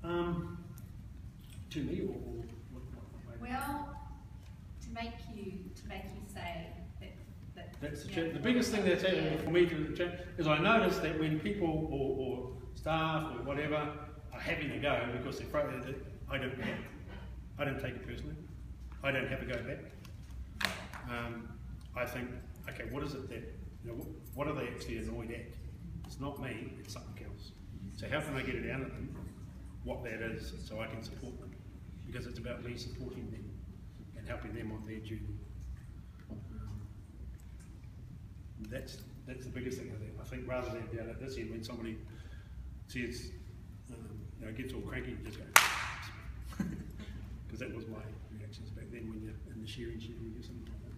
To me, or what? Well, to make you say that that's the biggest thing that's happening for me to change is I notice that when people or staff or whatever are having a go because they're afraid of it, I don't react. I don't take it personally. I don't have a go back. I think, okay, what is it that, what are they actually annoyed at? It's not me, it's something else. So how can I get it out of them, what that is, so I can support them? Because it's about me supporting them and helping them on their journey. That's the biggest thing I think, rather than down at this end when somebody says, gets all cranky, just go, because that was my reactions back then when you're in the sharing or something like that.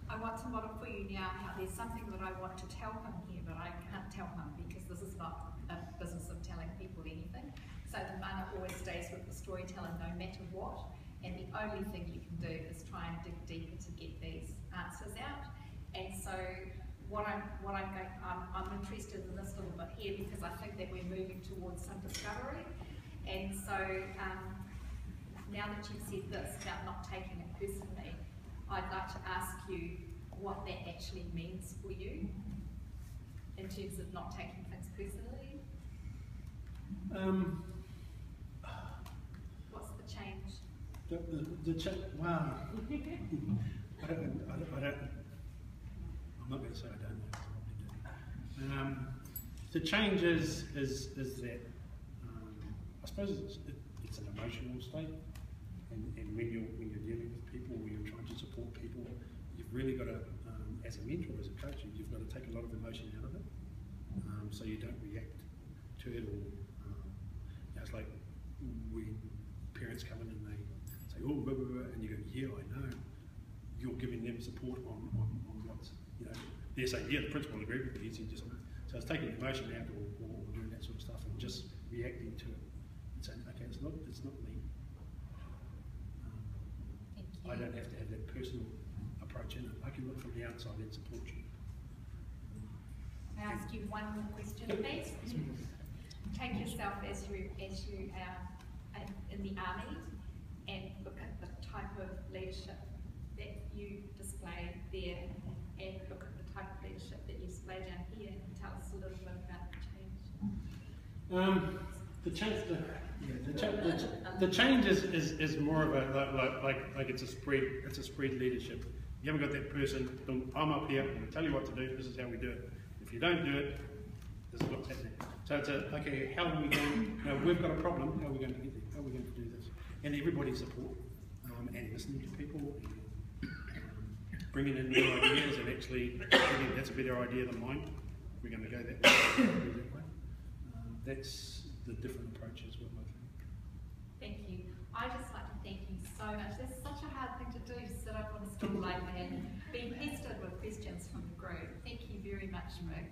I want to model for you now how there's something that I want to tell him here, but I can't tell him because this is not a business of telling people anything. So the mana always stays with the storyteller no matter what, and the only thing you can do is try and dig deeper to get these answers out. And so I'm interested in this little bit here because I think that we're moving towards some discovery. And so now that you've said this about not taking it personally, I'd like to ask you what that actually means for you in terms of not taking things personally. What's the change? The change. Wow. I'm not going to say I don't know. I probably do. The change is that I suppose it's an emotional state, and when you're dealing with people, or you're trying to support people, you've really got to, as a mentor, as a coach, you've got to take a lot of emotion out of it, so you don't react to it, or it's like when parents come in and they say, oh, blah, blah, blah, and you go, yeah, I know. You're giving them support on what's, they're saying, yeah, the principal agreed with me, so it's taking emotion out or doing that sort of stuff and just reacting to it and saying, okay, it's not me. I don't have to have that personal approach in it. I can look from the outside and support you. Can I ask you one more question, please? Take yourself as you are in the army and look at the type of leadership that you display there, and look at the type of leadership that you display down here, and tell us a little bit about the change is more of a like it's a spread leadership. You haven't got that person. I'm up here. I'm going to tell you what to do. This is how we do it. If you don't do it, this is what's happening. So it's okay. How are we going? We've got a problem. How are we going to get there? How are we going to do this? And everybody support and listening to people. Bringing in new ideas and actually thinking that's a better idea than mine. We're going to go that way. That's the different approaches with my thing. Thank you. I just like to thank you so much. That's such a hard thing to do, to sit up on a stool like that and be pestered with questions from the group. Thank you very much, Mick.